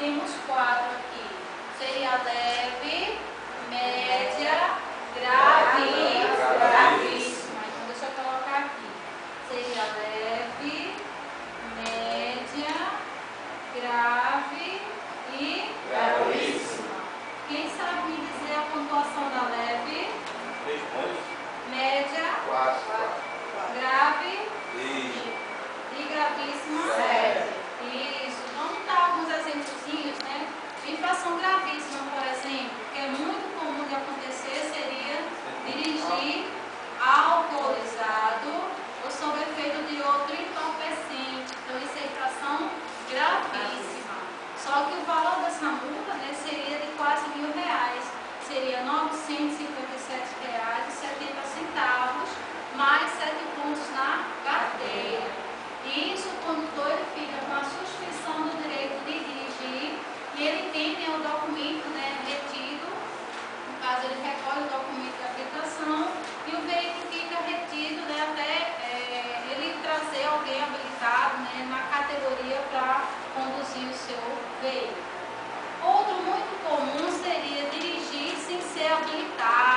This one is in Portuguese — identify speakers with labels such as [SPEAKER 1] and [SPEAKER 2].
[SPEAKER 1] temos 4 aqui. Seria leve, média, grave e gravíssima. Então, deixa eu colocar aqui. Seria leve, média, grave e gravíssima. Quem sabe me dizer a pontuação da leve?
[SPEAKER 2] 3 pontos.
[SPEAKER 1] Média,
[SPEAKER 2] 4.
[SPEAKER 1] grave
[SPEAKER 2] 3.
[SPEAKER 1] e gravíssima?
[SPEAKER 2] 7.
[SPEAKER 1] Isso. Vamos dar alguns exemplozinhos, né? Infração gravíssima, por exemplo, que é muito comum de acontecer, seria dirigir alcoolizado ou sob efeito de outro entorpecente. Então, isso é infração gravíssima. Só que o valor dessa multa, né, seria de quase R$1.000. Seria R$ 957,70, mais 7 pontos na carteira. Isso, o condutor ele fica com a suspensão do direito de dirigir e ele tem, né, o documento, né, retido. No caso, ele recolhe o documento de habilitação e o veículo fica retido, né, até ele trazer alguém habilitado, né, na categoria para conduzir o seu veículo. Outro muito comum seria dirigir sem ser habilitado.